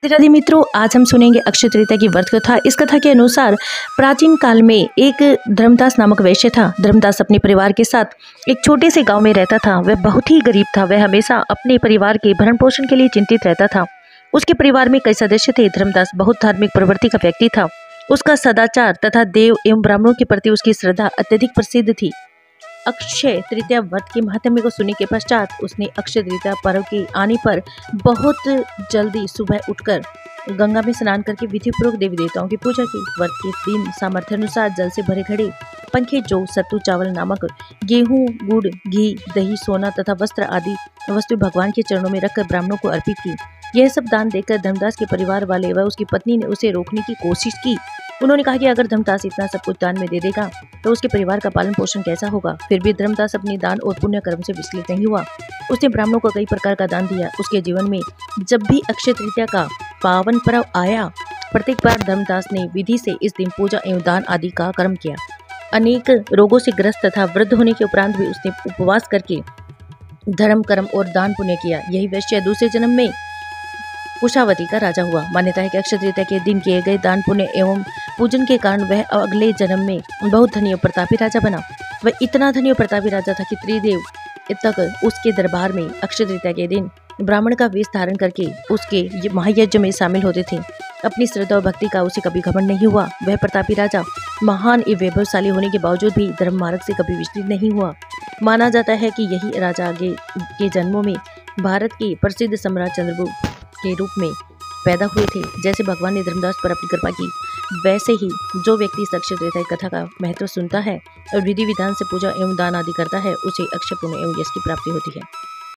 राधे मित्रों, आज हम सुनेंगे अक्षय तृतीया की व्रत कथा। इस कथा के अनुसार प्राचीन काल में एक धर्मदास नामक वैश्य था। धर्मदास अपने परिवार के साथ एक छोटे से गांव में रहता था। वह बहुत ही गरीब था। वह हमेशा अपने परिवार के भरण पोषण के लिए चिंतित रहता था। उसके परिवार में कई सदस्य थे। धर्मदास बहुत धार्मिक प्रवृत्ति का व्यक्ति था। उसका सदाचार तथा देव एवं ब्राह्मणों के प्रति उसकी श्रद्धा अत्यधिक प्रसिद्ध थी। अक्षय तृतीया व्रत के महत्व को सुनने के पश्चात उसने अक्षय तृतीया पर्व के आने पर बहुत जल्दी सुबह उठकर गंगा में स्नान करके विधि पूर्वक देवी देवताओं की पूजा की। व्रत के दिन सामर्थ्य अनुसार जल से भरे घड़े, पंखे, जौ, सत्तू, चावल, नमक, गेहूं, गुड़, घी, दही, सोना तथा वस्त्र आदि वस्तु भगवान के चरणों में रखकर ब्राह्मणों को अर्पित की। यह सब दान देकर धर्मदास के परिवार वाले व उसकी पत्नी ने उसे रोकने की कोशिश की। उन्होंने कहा कि अगर धर्मदास इतना सब कुछ दान में दे देगा तो उसके परिवार का पालन पोषण कैसा होगा। फिर भी धर्मदास अपनी दान और पुण्य कर्म से विचलित नहीं हुआ। उसने ब्राह्मणों को कई प्रकार का दान दिया। उसके जीवन में जब भी अक्षय तृतीया का पावन पर्व आया, प्रत्येक बार धर्मदास ने विधि से इस दिन पूजा एवं दान आदि का कर्म किया। अनेक रोगों से ग्रस्त तथा वृद्ध होने के उपरांत भी उसने उपवास करके धर्म कर्म और दान पुण्य किया। यही वैश्य दूसरे जन्म में कुशावती का राजा हुआ। मान्यता है कि अक्षय तृतीया के दिन किए गए दान पुण्य एवं पूजन के कारण वह अगले जन्म में बहुत धनी और प्रतापी राजा बना। वह इतना धनी और प्रतापी राजा था कि त्रिदेव तक उसके दरबार में अक्षय तृतीया के दिन ब्राह्मण का वेश धारण करके उसके महायज्ञ में शामिल होते थे। अपनी श्रद्धा और भक्ति का उसे कभी घमंड नहीं हुआ। वह प्रतापी राजा महान एवं वैभवशाली होने के बावजूद भी धर्म मार्ग से कभी विचलित नहीं हुआ। माना जाता है कि यही राजा आगे के जन्मों में भारत के प्रसिद्ध सम्राट चंद्रगुप्त के रूप में पैदा हुए थे। जैसे भगवान ने धर्मदास पर अपनी कृपा की, वैसे ही जो व्यक्ति इस अक्षय तृतीया कथा का महत्व सुनता है और विधि विधान से पूजा एवं दान आदि करता है, उसे अक्षय पुण्य एवं यश की प्राप्ति होती है।